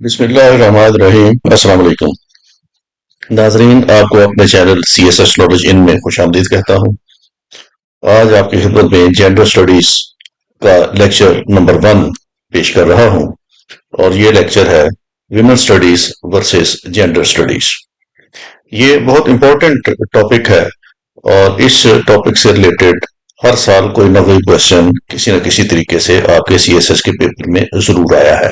बिस्मिल्लाहिर्रहमानिर्रहीम। अस्सलाम वालेकुम नाजरीन, आपको अपने चैनल CSS नॉलेज इन में खुशामदीद कहता हूँ। आज आपकी खिदमत में जेंडर स्टडीज का लेक्चर नंबर 1 पेश कर रहा हूँ और ये लेक्चर है women studies versus gender studies. ये बहुत इंपॉर्टेंट टॉपिक है और इस टॉपिक से रिलेटेड हर साल कोई ना कोई क्वेश्चन किसी न किसी तरीके से आपके CSS के पेपर में जरूर आया है।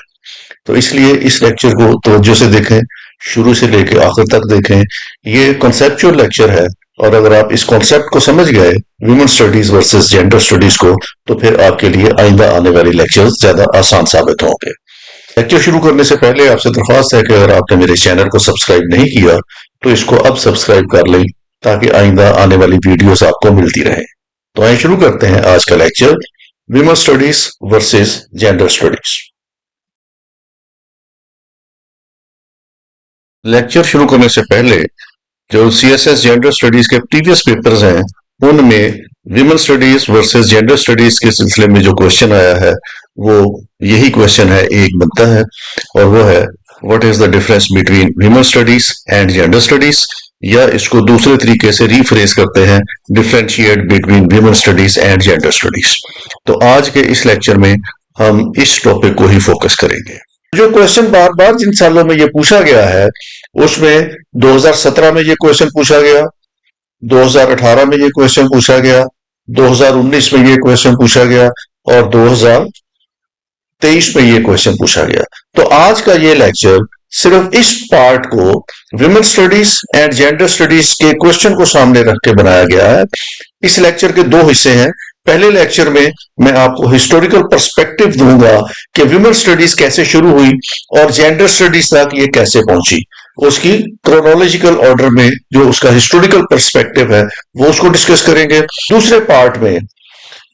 तो इसलिए इस लेक्चर को तवज्जो से देखें, शुरू से लेकर आखिर तक देखें। ये कॉन्सेप्चुअल लेक्चर है और अगर आप इस कॉन्सेप्ट को समझ गए, women studies versus gender studies को, तो फिर आपके लिए आइंदा आने वाले लेक्चर्स ज्यादा आसान साबित होंगे। लेक्चर शुरू करने से पहले आपसे दरख्वास्त है कि अगर आपने मेरे चैनल को सब्सक्राइब नहीं किया तो इसको अब सब्सक्राइब कर लें ताकि आइंदा आने वाली वीडियोस आपको मिलती रहे। तो आइए शुरू करते हैं आज का lecture, women studies versus gender studies. Lecture शुरू करने से पहले जो CSS जेंडर स्टडीज के प्रीवियस पेपर्स हैं उनमें women studies versus gender studies के सिलसिले में जो क्वेश्चन आया है वो यही क्वेश्चन है, एक बनता है, और वो है what is the difference between women studies and gender studies, या इसको दूसरे तरीके से रीफ्रेज करते हैं, differentiate between women studies and gender studies. तो आज के इस लेक्चर में हम इस टॉपिक को ही फोकस करेंगे। जो क्वेश्चन बार बार जिन सालों में ये पूछा गया है उसमें 2017 में ये क्वेश्चन पूछा गया, 2018 में ये क्वेश्चन पूछा गया, 2019 में ये क्वेश्चन पूछा गया और 2023 में ये क्वेश्चन पूछा गया। तो आज का ये लेक्चर सिर्फ इस पार्ट को, women studies and gender studies के क्वेश्चन को सामने रख के बनाया गया है। इस लेक्चर के दो हिस्से हैं। पहले लेक्चर में मैं आपको हिस्टोरिकल पर्सपेक्टिव दूंगा कि विमेन स्टडीज कैसे शुरू हुई और जेंडर स्टडीज तक ये कैसे पहुंची, उसकी क्रोनोलॉजिकल ऑर्डर में जो उसका हिस्टोरिकल पर्सपेक्टिव है वो उसको डिस्कस करेंगे। दूसरे पार्ट में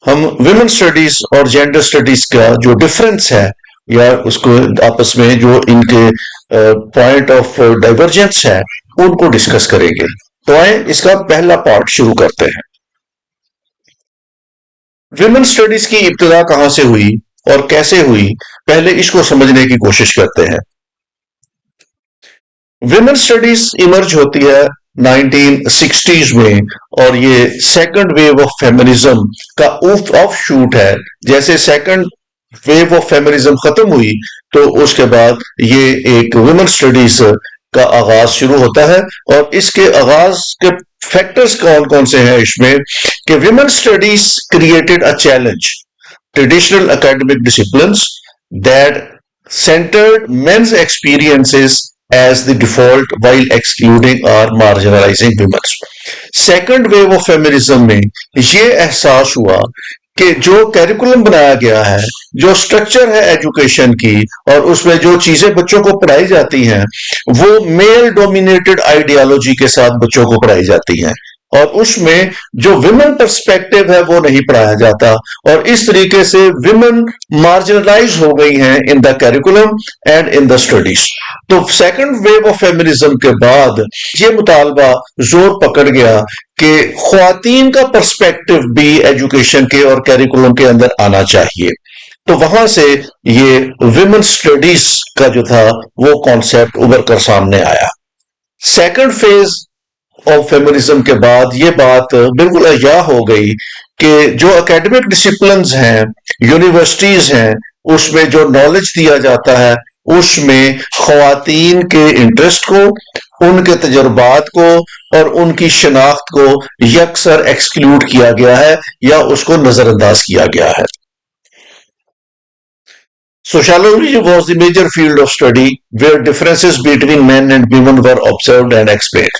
हम विमेन स्टडीज और जेंडर स्टडीज का जो डिफरेंस है या उसको आपस में जो इनके पॉइंट ऑफ डाइवर्जेंस है उनको डिस्कस करेंगे। तो आए इसका पहला पार्ट शुरू करते हैं। विमेन स्टडीज की इब्तिदा कहां से हुई और कैसे हुई, पहले इसको समझने की कोशिश करते हैं। विमेन स्टडीज इमर्ज होती है 1960s में और ये सेकंड वेव ऑफ फेमिनिज्म का ऑफ शूट है। जैसे सेकंड वेव ऑफ फेमिनिज्म खत्म हुई तो उसके बाद ये एक विमेन स्टडीज का आगाज शुरू होता है और इसके आगाज के फैक्टर्स कौन कौन से हैं इसमें कि women studies created a challenge traditional academic disciplines that centered men's experiences as the default while excluding or marginalizing women. Second wave of feminism में ये एहसास हुआ कि जो कैरिकुलम बनाया गया है, जो स्ट्रक्चर है एजुकेशन की और उसमें जो चीजें बच्चों को पढ़ाई जाती हैं वो मेल डोमिनेटेड आइडियोलॉजी के साथ बच्चों को पढ़ाई जाती हैं और उसमें जो विमेन पर्सपेक्टिव है वो नहीं पढ़ाया जाता और इस तरीके से विमेन मार्जिनलाइज हो गई हैं in the curriculum and in the studies. तो सेकंड वेव ऑफ फेमिनिज्म के बाद ये मुतालबा जोर पकड़ गया कि ख्वातीन का पर्सपेक्टिव भी एजुकेशन के और कैरिकुलम के अंदर आना चाहिए। तो वहां से ये विमेन स्टडीज का जो था वो कॉन्सेप्ट उभर कर सामने आया। सेकंड फेज ऑफ फेमिनिज्म के बाद ये बात बिल्कुल अहया हो गई कि जो एकेडमिक डिसिप्लिन्स हैं, यूनिवर्सिटीज हैं, उसमें जो नॉलेज दिया जाता है उसमें ख्वातीन के इंटरेस्ट को, उनके तजुर्बात को और उनकी शनाख्त को यकसर एक्सक्लूड किया गया है या उसको नजरअंदाज किया गया है। Sociology was the major field of study where differences between men and women were observed and explained.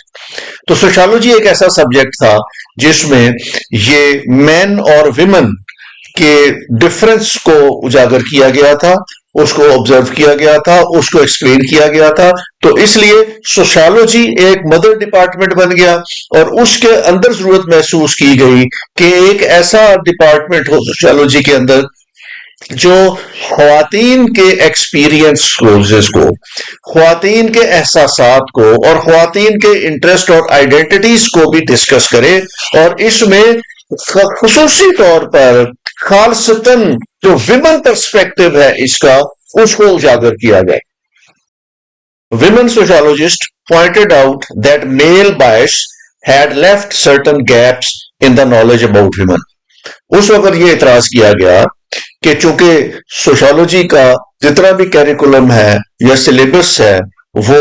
तो सोशियोलॉजी एक ऐसा सब्जेक्ट था जिसमें ये मेन और विमेन के डिफरेंस को उजागर किया गया था, उसको ऑब्जर्व किया गया था, उसको एक्सप्लेन किया गया था। तो इसलिए सोशियोलॉजी एक मदर डिपार्टमेंट बन गया और उसके अंदर जरूरत महसूस की गई कि एक ऐसा डिपार्टमेंट हो सोशियोलॉजी के अंदर जो ख्वातीन के एक्सपीरियंस को, ख्वातीन के एहसासात को और ख्वातीन के इंटरेस्ट और आइडेंटिटीज को भी डिस्कस करे और इसमें खुसूसी तौर पर खालसतन जो विमेन पर्सपेक्टिव है इसका उसको उजागर किया जाए। women sociologists pointed out that male bias had left certain gaps in the knowledge about women. उस वक्त ये इतराज किया गया कि चूंकि सोशोलॉजी का जितना भी कैरिकुलम है या सिलेबस है वो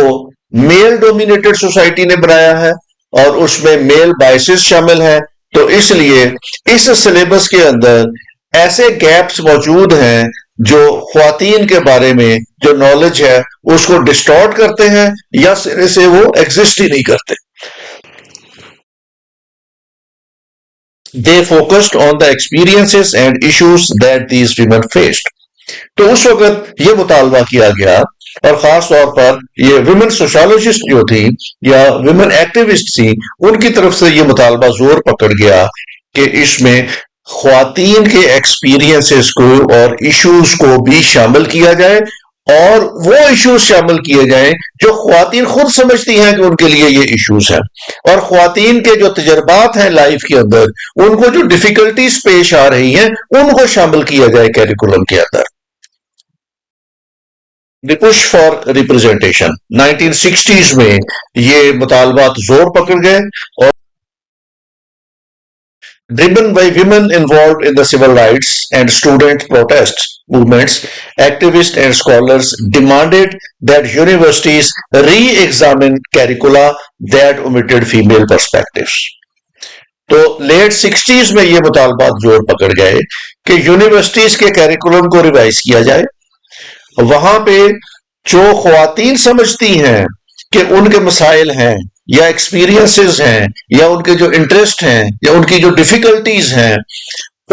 मेल डोमिनेटेड सोसाइटी ने बनाया है और उसमें मेल बायसेस शामिल है, तो इसलिए इस सिलेबस के अंदर ऐसे गैप्स मौजूद हैं जो ख्वातीन के बारे में जो नॉलेज है उसको डिस्टॉर्ट करते हैं या सिरे से वो एग्जिस्ट ही नहीं करते. They focused on the experiences and issues that these women faced. तो उस वक्त ये मुतालबा किया गया और खास तौर पर ये विमेन सोशोलॉजिस्ट जो थी या विमेन एक्टिविस्ट थी उनकी तरफ से ये मुतालबा जोर पकड़ गया कि इसमें ख्वातीन के एक्सपीरियंसेस को और इश्यूज को भी शामिल किया जाए और वो इश्यूज शामिल किए जाएं जो ख्वातीन खुद समझती हैं कि उनके लिए ये इश्यूज हैं और ख्वातीन के जो तजर्बात हैं लाइफ के अंदर उनको जो डिफिकल्टीज पेश आ रही हैं उनको शामिल किया जाए कैरिकुलम के अंदर. The push for representation 1960s में ये मुतालबात जोर पकड़ गए और driven by women involved in the civil rights and student protest movements, activists and scholars demanded that universities re-examine curricula that omitted female perspectives. तो लेट 60s में ये मुतालबात जोर पकड़ गए कि यूनिवर्सिटीज के कैरिकुलम को रिवाइज किया जाए, वहां पे जो ख्वातीन समझती हैं कि उनके मसाइल हैं या एक्सपीरियंसेस हैं या उनके जो इंटरेस्ट हैं या उनकी जो डिफिकल्टीज हैं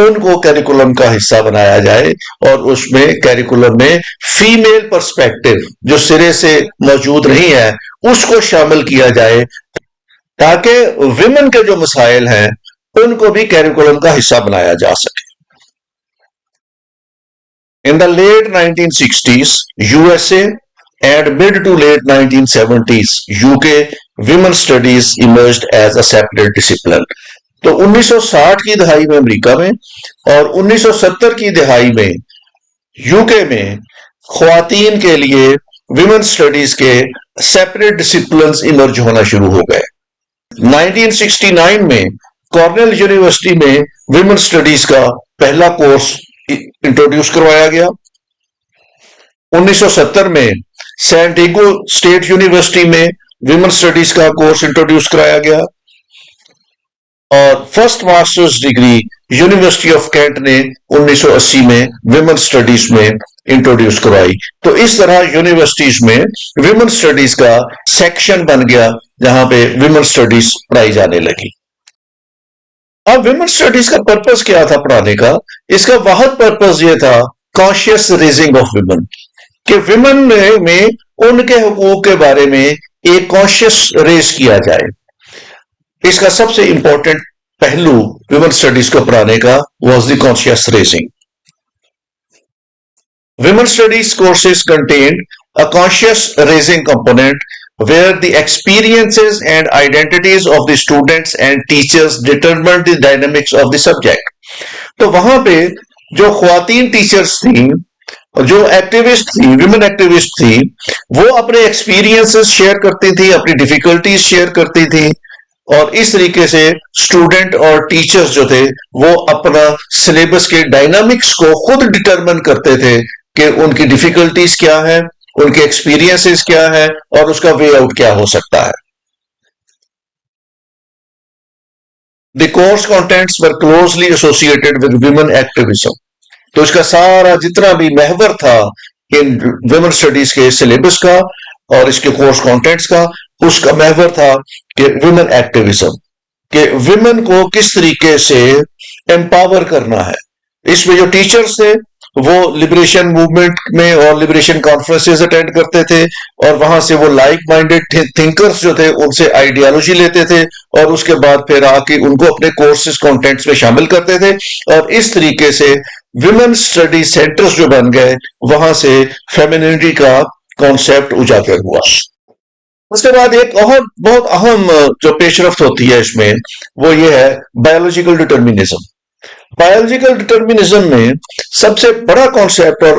उनको कैरिकुलम का हिस्सा बनाया जाए और उसमें कैरिकुलम में फीमेल पर्सपेक्टिव जो सिरे से मौजूद नहीं है उसको शामिल किया जाए ताकि विमेन के जो मसाइल हैं उनको भी कैरिकुलम का हिस्सा बनाया जा सके. In the late 1960s, USA and mid to late 1970s, UK women studies emerged as a separate discipline. तो 1960 की दहाई में अमेरिका में और 1970 की दहाई में यूके में ख्वातीन के लिए विमेन स्टडीज के सेपरेट डिसिप्लिन्स इमर्ज होना शुरू हो गए. 1969 में कॉर्नेल यूनिवर्सिटी में विमेन स्टडीज का पहला कोर्स इंट्रोड्यूस करवाया गया. 1970 में सैन डिएगो स्टेट यूनिवर्सिटी में विमेन स्टडीज का कोर्स इंट्रोड्यूस कराया गया और first masters degree university of Kent ने 1980 में विमेन स्टडीज में इंट्रोड्यूस करवाई. तो इस तरह यूनिवर्सिटीज में विमेन स्टडीज का सेक्शन बन गया जहां पे विमेन स्टडीज पढ़ाई जाने लगी. अब विमेन स्टडीज का पर्पस क्या था पढ़ाने का? इसका वाहद पर्पस यह था कॉन्शियस रेजिंग ऑफ विमेन, कि विमेन में उनके हुकूक के बारे में एक कॉन्शियस रेज किया जाए. इसका सबसे इंपॉर्टेंट पहलू विमेन स्टडीज को पढ़ाने का was the conscious raising. Women studies courses contain a conscious raising component where the experiences and identities of the students and teachers determine the dynamics of the subject. तो वहां पे जो ख्वातीन teachers थी जो activist थी विमेन एक्टिविस्ट थी वो अपने एक्सपीरियंसेस शेयर करती थी, अपनी डिफिकल्टीज शेयर करती थी और इस तरीके से स्टूडेंट और टीचर्स जो थे वो अपना सिलेबस के डायनामिक्स को खुद डिटरमिन करते थे कि उनकी डिफिकल्टीज क्या है, उनके एक्सपीरियंसेस क्या है और उसका वे आउट क्या हो सकता है. The course contents were closely associated with women activism. तो इसका सारा जितना भी महवर था इन विमेन स्टडीज के सिलेबस का और इसके कोर्स कंटेंट्स का, उसका महवर था कि विमेन एक्टिविज्म, कि विमेन को किस तरीके से एम्पावर करना है. इसमें जो टीचर्स थे वो लिबरेशन मूवमेंट में और लिबरेशन कॉन्फ्रेंसेस अटेंड करते थे और वहां से वो लाइक माइंडेड थिंकर्स जो थे उनसे आइडियोलॉजी लेते थे और उसके बाद फिर आके उनको अपने कोर्सेज कंटेंट्स में शामिल करते थे और इस तरीके से विमेन स्टडी सेंटर्स जो बन गए वहां से फेमिनिटी का कॉन्सेप्ट उजागर हुआ. उसके बाद एक और बहुत अहम जो पेशरफ्त होती है इसमें वो ये है बायोलॉजिकल डिटर्मिनिज्म. बायोलॉजिकल डिटर्मिनिज्म में सबसे बड़ा कॉन्सेप्ट और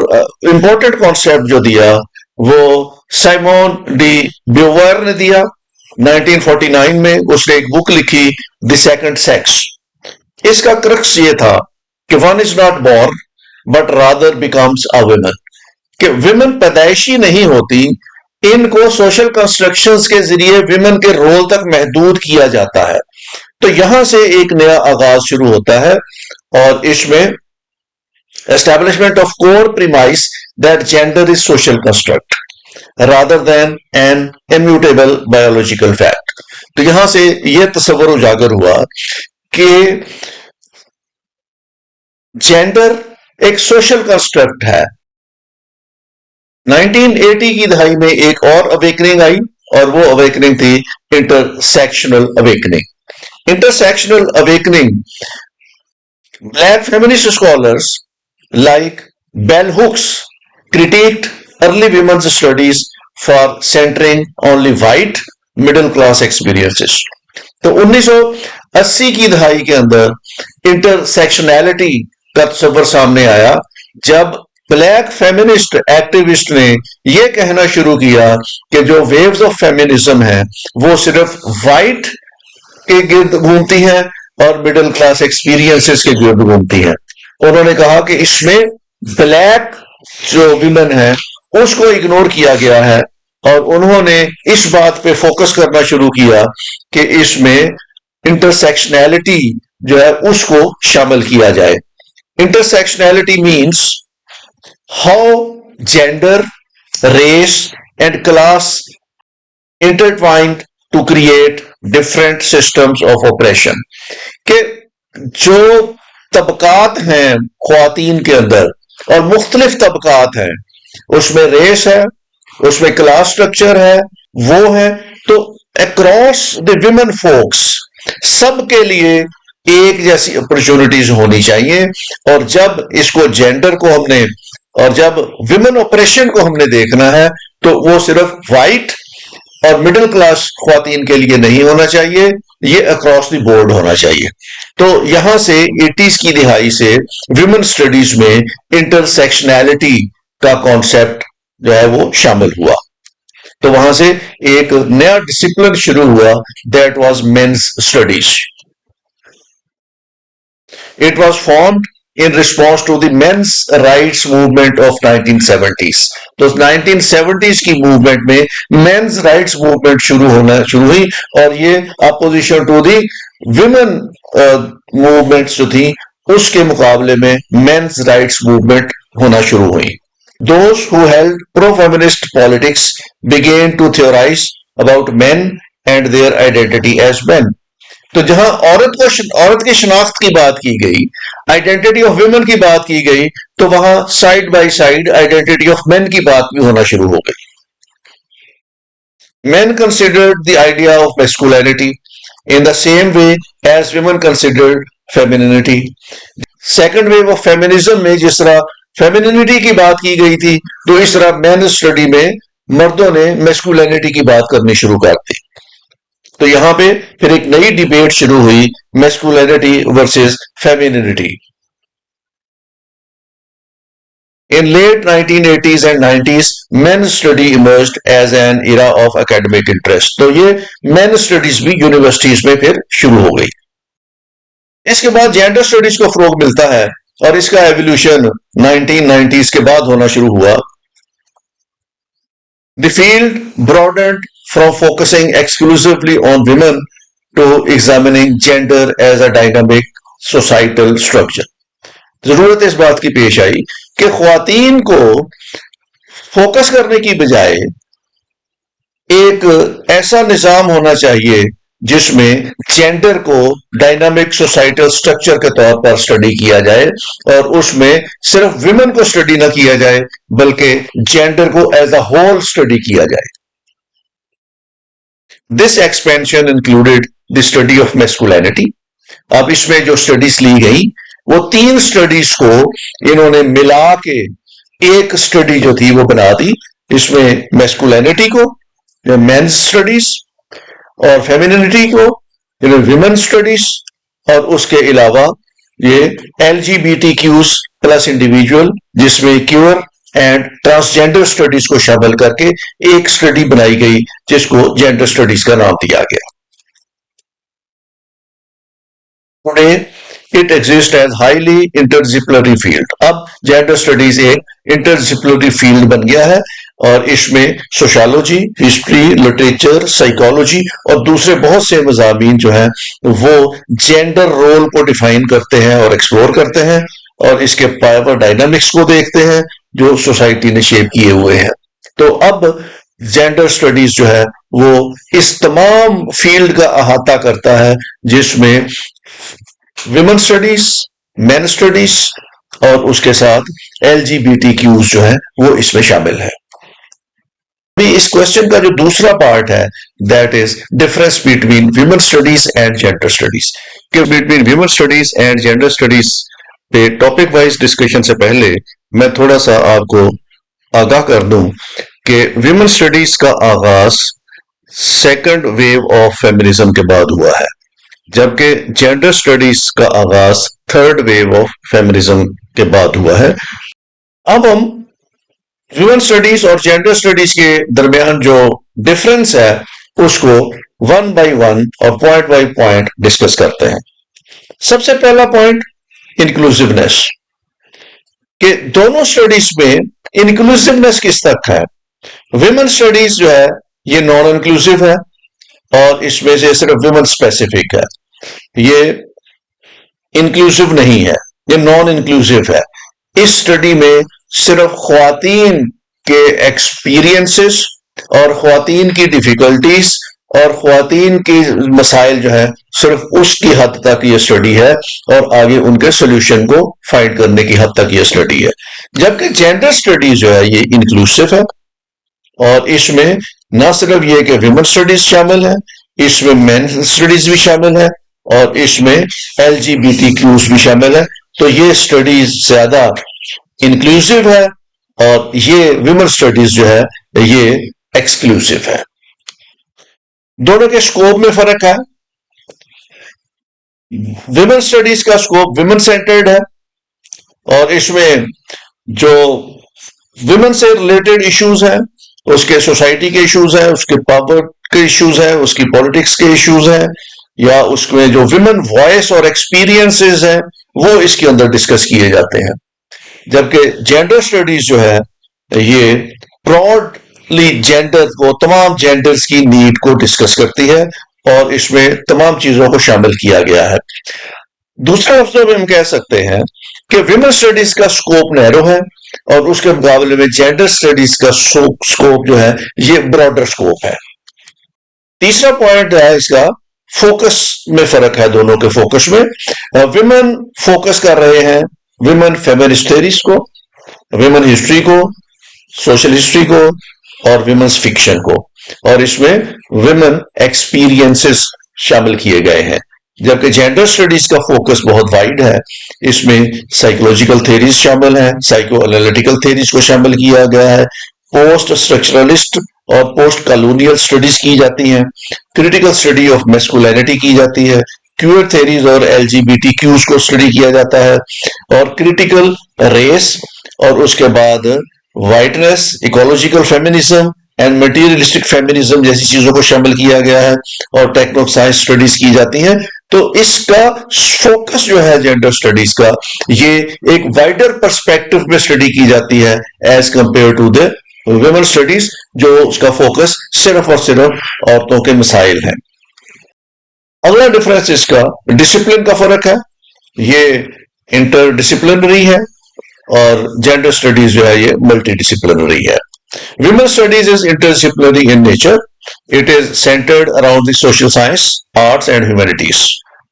इंपॉर्टेंट कॉन्सेप्ट जो दिया वो साइमन डी ब्यूवर ने दिया। 1949 में उसने एक बुक लिखी, द सेकंड सेक्स। इसका क्रक्स ये था कि one is not born but rather becomes a woman, कि विमेन पैदाइशी नहीं होती, इनको सोशल कंस्ट्रक्शंस के जरिए विमेन के रोल तक महदूद किया जाता है। तो यहां से एक नया आगाज शुरू होता है और इसमें establishment of core premise that gender is social construct rather than an immutable biological fact. तो यहां से यह तस्वर उजागर हुआ कि जेंडर एक सोशल कंस्ट्रक्ट है। 1980 की दहाई में एक और अवेकनिंग आई और वो अवेकनिंग थी intersectional awakening. Intersectional awakening black feminist scholars like Bell Hooks critiqued early women's studies for centering only white middle class experiences। तो 1980 की दहाई के अंदर इंटरसेक्शनैलिटी का तस्वर सामने आया जब ब्लैक फेमिनिस्ट एक्टिविस्ट ने यह कहना शुरू किया कि जो वेव्स ऑफ फेमिनिज्म है वो सिर्फ वाइट के गिर्द घूमती हैं और मिडिल क्लास एक्सपीरियंसेस के गिर्द घूमती हैं। उन्होंने कहा कि इसमें ब्लैक जो विमेन है उसको इग्नोर किया गया है और उन्होंने इस बात पे फोकस करना शुरू किया कि इसमें इंटरसेक्शनैलिटी जो है उसको शामिल किया जाए। Intersectionality means how gender, race and class intertwined to create different systems of oppression, के जो तबकात हैं ख्वातीन के अंदर और मुख्तलिफ तबकात हैं, उसमें रेस है, उसमें क्लास स्ट्रक्चर है, वो है, तो अक्रॉस द विमेन फोक्स सबके लिए एक जैसी अपॉर्चुनिटीज होनी चाहिए। और जब इसको जेंडर को हमने और जब विमेन ऑपरेशन को हमने देखना है तो वो सिर्फ वाइट और मिडिल क्लास ख्वातीन के लिए नहीं होना चाहिए, ये अक्रॉस द बोर्ड होना चाहिए। तो यहां से 80s की दिहाई से विमेन स्टडीज में इंटरसेक्शनैलिटी का कॉन्सेप्ट जो है वो शामिल हुआ। तो वहां से एक नया डिसिप्लिन शुरू हुआ, that was men's studies. It was formed in response to the men's rights movement of 1970s। तो 1970s की मूवमेंट में men's rights movement शुरू हुई और ये opposition to the women movements जो थी उसके मुकाबले में men's rights movement होना शुरू हुई। Those who held pro-feminist politics began to theorize about men and their identity as men। तो जहां औरत की शनाख्त की बात की गई, आइडेंटिटी ऑफ वुमेन की बात की गई, तो वहां side by side identity of main की बात भी होना शुरू हो गई। Men considered the idea of masculinity in the same way as women considered femininity। Second wave of feminism में जिस तरह फेमिनिटी की बात की गई थी, तो इस तरह मेन स्टडी में मर्दों ने मैस्कुलिनिटी की बात करनी शुरू कर दी। तो यहां पे फिर एक नई डिबेट शुरू हुई, masculinity versus femininity. In late 1980s and 90s, men's study emerged as an era of academic interest। तो ये men studies भी यूनिवर्सिटीज में फिर शुरू हो गई। इसके बाद जेंडर स्टडीज को फरोग मिलता है और इसका एवोल्यूशन 1990s के बाद होना शुरू हुआ। The field broadened from focusing exclusively on women to examining gender as a dynamic societal structure। जरूरत इस बात की पेश आई कि ख्वातीन को फोकस करने की बजाय एक ऐसा निजाम होना चाहिए जिसमें जेंडर को डायनामिक सोसाइटल स्ट्रक्चर के तौर पर स्टडी किया जाए और उसमें सिर्फ विमेन को स्टडी ना किया जाए बल्कि जेंडर को एज अ होल स्टडी किया जाए। This expansion included the study of masculinity. अब इसमें जो स्टडीज ली गई वो 3 स्टडीज को इन्होंने मिला के एक स्टडी जो थी वो बना दी। इसमें मैस्कुलिनिटी को मेंस स्टडीज और फेमिनिटी को विमेन स्टडीज और उसके अलावा ये LGBTQ+ इंडिविजुअल जिसमें क्यूअर, एंड ट्रांसजेंडर स्टडीज को शामिल करके एक स्टडी बनाई गई जिसको जेंडर स्टडीज का नाम दिया गया। Today it exist as highly interdisciplinary field. अब जेंडर स्टडीज एक इंटरडिसिप्लिनरी फील्ड बन गया है और इसमें सोशियोलॉजी, हिस्ट्री, लिटरेचर, साइकोलॉजी और दूसरे बहुत से मजामीन जो हैं वो जेंडर रोल को डिफाइन करते हैं और एक्सप्लोर करते हैं और इसके पावर डायनामिक्स को देखते हैं जो सोसाइटी ने शेप किए हुए हैं। तो अब जेंडर स्टडीज जो है वो इस तमाम फील्ड का अहाता करता है जिसमें विमेन स्टडीज, मेन स्टडीज और उसके साथ एलजीबीटी क्यूज जो है वो इसमें शामिल है। अभी इस क्वेश्चन का जो दूसरा पार्ट है that is difference between women studies and gender studies. Between women studies and gender studies पे टॉपिक वाइज डिस्कशन से पहले मैं थोड़ा सा आपको आगाह कर दूं कि विमेन स्टडीज का आगाज सेकंड वेव ऑफ फेमिनिज्म के बाद हुआ है, जबकि जेंडर स्टडीज का आगाज थर्ड वेव ऑफ फेमिनिज्म के बाद हुआ है। अब हम ह्यूमन स्टडीज और जेंडर स्टडीज के दरमियान जो डिफरेंस है उसको वन बाय वन और पॉइंट बाय पॉइंट डिस्कस करते हैं। सबसे पहला पॉइंट इंक्लूसिवनेस, कि दोनों स्टडीज में इंक्लूसिवनेस किस तक है। विमेन स्टडीज जो है ये नॉन इंक्लूसिव है और इसमें से सिर्फ विमेन स्पेसिफिक है, ये इंक्लूसिव नहीं है, ये नॉन इंक्लूसिव है। इस स्टडी में सिर्फ ख्वातीन के एक्सपीरियंसेस और ख्वातीन की डिफिकल्टीज और ख्वातीन की मसाइल जो है सिर्फ उसकी हद तक ये स्टडी है और आगे उनके सोल्यूशन को फाइंड करने की हद तक ये स्टडी है। जबकि जेंडर स्टडीज जो है ये इंक्लूसिव है और इसमें ना सिर्फ ये कि विमेन स्टडीज शामिल है, इसमें मेन स्टडीज भी शामिल है और इसमें एलजीबीटी क्यूज भी शामिल है। तो ये स्टडीज ज्यादा इंक्लूसिव है और ये विमेन स्टडीज जो है ये एक्सक्लूसिव है। दोनों के स्कोप में फर्क है। विमेन स्टडीज का स्कोप विमेन सेंटर्ड है और इसमें जो विमेन से रिलेटेड इश्यूज हैं, उसके सोसाइटी के इश्यूज हैं, उसके पावर के इश्यूज हैं, उसकी पॉलिटिक्स के इश्यूज हैं, या उसमें जो विमेन वॉइस और एक्सपीरियंसेस हैं वो इसके अंदर डिस्कस किए जाते हैं। जबकि जेंडर स्टडीज जो है ये ब्रॉडली जेंडर को, तमाम जेंडर्स की नीड को डिस्कस करती है और इसमें तमाम चीजों को शामिल किया गया है। दूसरे लफ्जों में हम कह सकते हैं कि विमेन स्टडीज का स्कोप नैरो है और उसके मुकाबले में जेंडर स्टडीज का स्कोप जो है ये ब्रॉडर स्कोप है। तीसरा पॉइंट है इसका फोकस में फर्क है। दोनों के फोकस में विमेन फोकस कर रहे हैं विमेन फेमिनिस्ट थ्योरीज को, विमेन हिस्ट्री को, सोशल हिस्ट्री को और विमेन्स फिक्शन को, और इसमें विमेन एक्सपीरियंसेस शामिल किए गए हैं। जबकि जेंडर स्टडीज का फोकस बहुत वाइड है, इसमें साइकोलॉजिकल थ्योरीज शामिल हैं, साइको एनालिटिकल थ्योरीज को शामिल किया गया है, पोस्ट स्ट्रक्चरलिस्ट और पोस्ट कॉलोनियल स्टडीज की जाती हैं, क्रिटिकल स्टडी ऑफ मैस्कुलिनिटी की जाती है, क्यूअर थ्योरीज और एलजीबीटी क्यूज को स्टडी किया जाता है और क्रिटिकल रेस और उसके बाद whiteness, ecological feminism and materialistic feminism जैसी चीजों को शामिल किया गया है और टेक्नो साइंस स्टडीज की जाती हैं। तो इसका फोकस जो है जेंडर स्टडीज का ये एक वाइडर पर्सपेक्टिव में स्टडी की जाती है as compare to the women studies जो उसका फोकस सिर्फ और सिर्फ औरतों के मसाइल है। अगला डिफरेंस इसका डिसिप्लिन का फर्क है, ये इंटरडिसिप्लिनरी है और जेंडर स्टडीज जो है ये मल्टी डिसिप्लिनरी है। Women studies is interdisciplinary in nature. It is centered around the social science, arts and humanities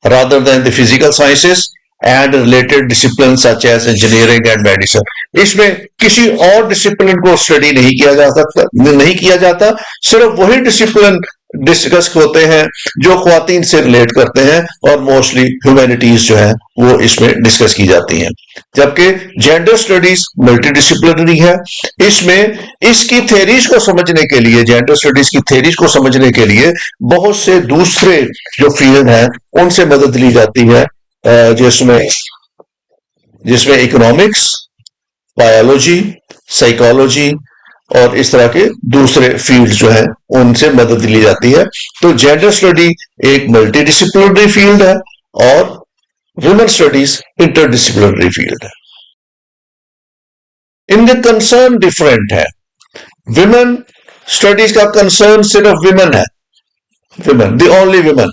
rather than the physical sciences and related disciplines such as engineering and medicine. इसमें किसी और discipline को study नहीं किया जाता, सिर्फ वही discipline discuss होते हैं जो ख्वातीन से रिलेट करते हैं और मोस्टली ह्यूमैनिटीज जो है वो इसमें डिस्कस की जाती हैं। जबकि जेंडर स्टडीज मल्टी डिसिप्लिनरी है, इसमें इसकी थ्योरीज को समझने के लिए, जेंडर स्टडीज की थ्योरीज को समझने के लिए बहुत से दूसरे जो फील्ड हैं उनसे मदद ली जाती है, जिसमें इकोनॉमिक्स, बायोलॉजी, साइकोलॉजी और इस तरह के दूसरे फील्ड जो है उनसे मदद ली जाती है। तो जेंडर स्टडी एक मल्टी डिसिप्लिनरी फील्ड है और वुमेन स्टडीज इंटरडिसिप्लिनरी फील्ड है। इनके कंसर्न डिफरेंट है। विमेन स्टडीज का कंसर्न सिर्फ विमेन है, विमेन द ओनली विमेन।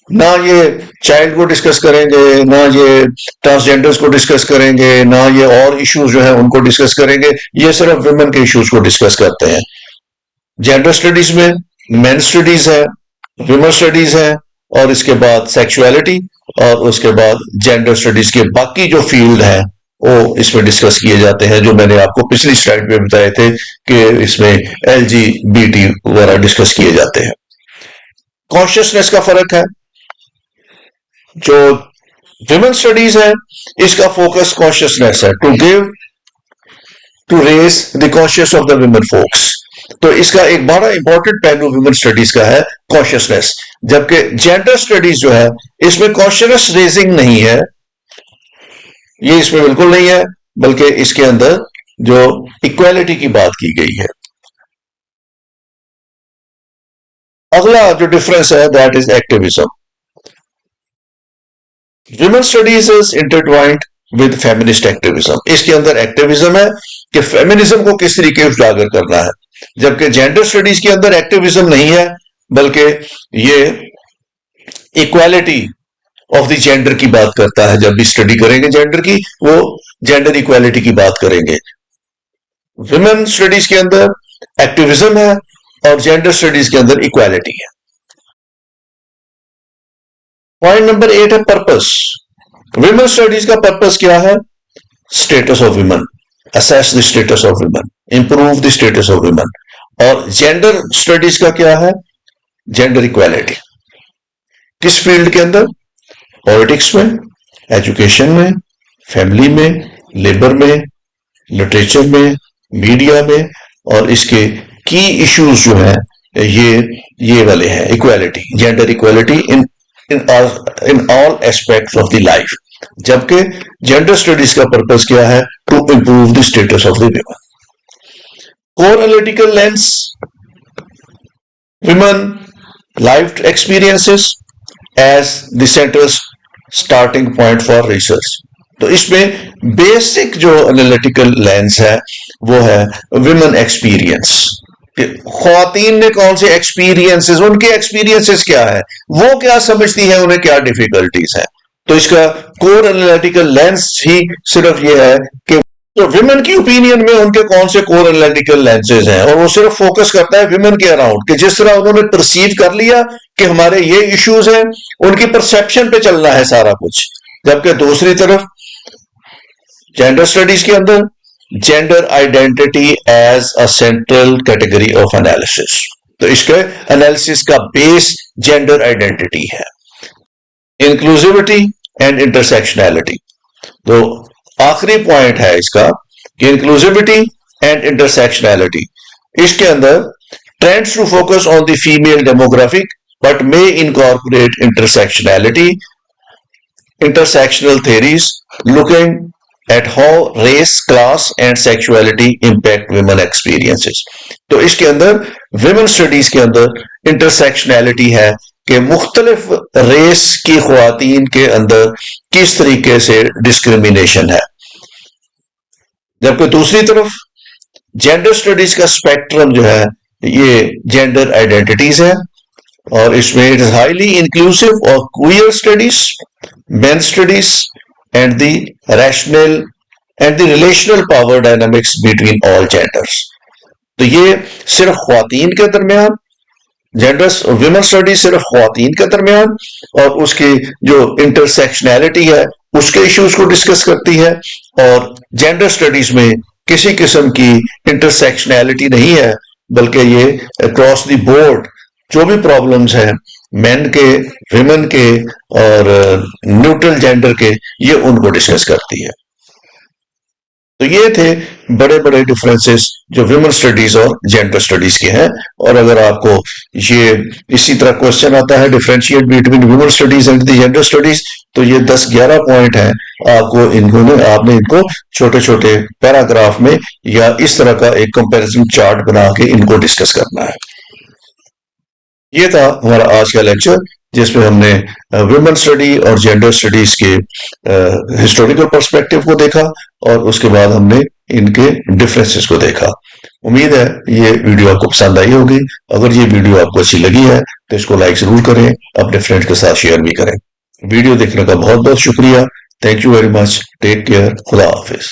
ना ये चाइल्ड को डिस्कस करेंगे, ना ये ट्रांसजेंडर्स को डिस्कस करेंगे, ना ये और इश्यूज जो है उनको डिस्कस करेंगे, ये सिर्फ विमेन के इश्यूज को डिस्कस करते हैं। जेंडर स्टडीज में मेन स्टडीज है, विमेन स्टडीज है, और इसके बाद सेक्सुअलिटी, और उसके बाद जेंडर स्टडीज के बाकी जो फील्ड है वो इसमें डिस्कस किए जाते हैं, जो मैंने आपको पिछली स्लाइड में बताए थे कि इसमें LGBT वगैरह डिस्कस किए जाते हैं। कॉन्शियसनेस का फर्क है। जो विमेन स्टडीज है इसका फोकस कॉन्शियसनेस है, to raise the conscious of the women folks. तो इसका एक बड़ा इंपॉर्टेंट पहलू विमेन स्टडीज का है कॉन्शियसनेस, जबकि जेंडर स्टडीज जो है इसमें कॉन्शियस रेजिंग नहीं है, ये इसमें बिल्कुल नहीं है, बल्कि इसके अंदर जो इक्वालिटी की बात की गई है। अगला जो डिफरेंस है that is activism. Women studies is intertwined with feminist activism. इसके अंदर एक्टिविज्म है कि फेमिनिज्म को किस तरीके उजागर करना है, जबकि जेंडर स्टडीज के अंदर एक्टिविज्म नहीं है, बल्कि ये इक्वालिटी ऑफ द जेंडर की बात करता है। जब भी स्टडी करेंगे जेंडर की, वो जेंडर इक्वालिटी की बात करेंगे। विमेन स्टडीज के अंदर एक्टिविज्म है और जेंडर स्टडीज के अंदर इक्वालिटी है। पॉइंट नंबर 8 है पर्पस। विमेन स्टडीज का पर्पस क्या है? Status of women, assess the status of women, improve the status of women. और जेंडर स्टडीज का क्या है? Gender equality. किस फील्ड के अंदर? पॉलिटिक्स में, एजुकेशन में, फैमिली में, लेबर में, लिटरेचर में, मीडिया में, और इसके की इश्यूज जो है ये वाले हैं, equality, gender equality in all aspects of the life. जबकि जेंडर स्टडीज का पर्पस क्या है? To improve the status of the women. Core analytical lens, women life experiences as the centre starting point for research. तो इसमें basic जो analytical lens है वो है विमेन एक्सपीरियंस। ख्वातीन ने कौन से एक्सपीरियंसेस, उनके एक्सपीरियंसेस क्या है, वो क्या समझती है, उन्हें क्या डिफिकल्टीज है। तो इसका कोर एनालिटिकल लेंस ही सिर्फ ये है कि तो विमेन की ओपिनियन में उनके कौन से कोर एनालिटिकल लेंसेज हैं, और वो सिर्फ फोकस करता है विमेन के अराउंड, कि जिस तरह उन्होंने परसीव कर लिया कि हमारे ये इश्यूज हैं, उनकी परसेप्शन पे चलना है सारा कुछ। जबकि दूसरी तरफ जेंडर स्टडीज के अंदर gender identity as a central category of analysis. तो इसके एनालिसिस का बेस जेंडर आइडेंटिटी है। इंक्लूसिविटी एंड इंटरसेक्शनैलिटी, तो आखिरी पॉइंट है इसका कि इंक्लूसिविटी एंड इंटरसेक्शनैलिटी। इसके अंदर trends to focus on the female demographic but may incorporate intersectionality, intersectional theories looking at how race, class and sexuality impact women experiences। तो इसके अंदर women studies के अंदर intersectionality है कि मुख्तलिफ रेस की ख्वातीन के अंदर किस तरीके से डिस्क्रिमिनेशन है, जबकि दूसरी तरफ जेंडर स्टडीज का स्पेक्ट्रम जो है ये जेंडर आइडेंटिटीज है, और इसमें it is highly inclusive of queer studies, main studies and the rational and the relational power dynamics between all genders. तो ये सिर्फ ख्वातीन के दरमियान, जेंडर विमेन स्टडीज सिर्फ ख्वातीन के दरमियान, और उसकी जो इंटरसेक्शनैलिटी है उसके इश्यूज को डिस्कस करती है, और जेंडर स्टडीज में किसी किस्म की इंटरसेक्शनैलिटी नहीं है, बल्कि ये अक्रॉस द बोर्ड जो भी प्रॉब्लम्स हैं मेन के, विमेन के और न्यूट्रल जेंडर के, ये उनको डिस्कस करती है। तो ये थे बड़े बड़े डिफरेंसेस जो वुमेन स्टडीज और जेंडर स्टडीज के हैं। और अगर आपको ये इसी तरह क्वेश्चन आता है differentiate between women studies and the gender studies, तो ये 10-11 पॉइंट हैं, आपको आपने इनको छोटे छोटे पैराग्राफ में या इस तरह का एक कंपैरिजन चार्ट बना के इनको डिस्कस करना है। ये था हमारा आज का लेक्चर, जिसमें हमने वुमेन स्टडी और जेंडर स्टडीज के हिस्टोरिकल पर्सपेक्टिव को देखा और उसके बाद हमने इनके डिफरेंसेस को देखा। उम्मीद है ये वीडियो आपको पसंद आई होगी। अगर ये वीडियो आपको अच्छी लगी है तो इसको लाइक जरूर करें, अपने फ्रेंड्स के साथ शेयर भी करें। वीडियो देखने का बहुत बहुत शुक्रिया। Thank you very much. Take care. खुदा हाफिज।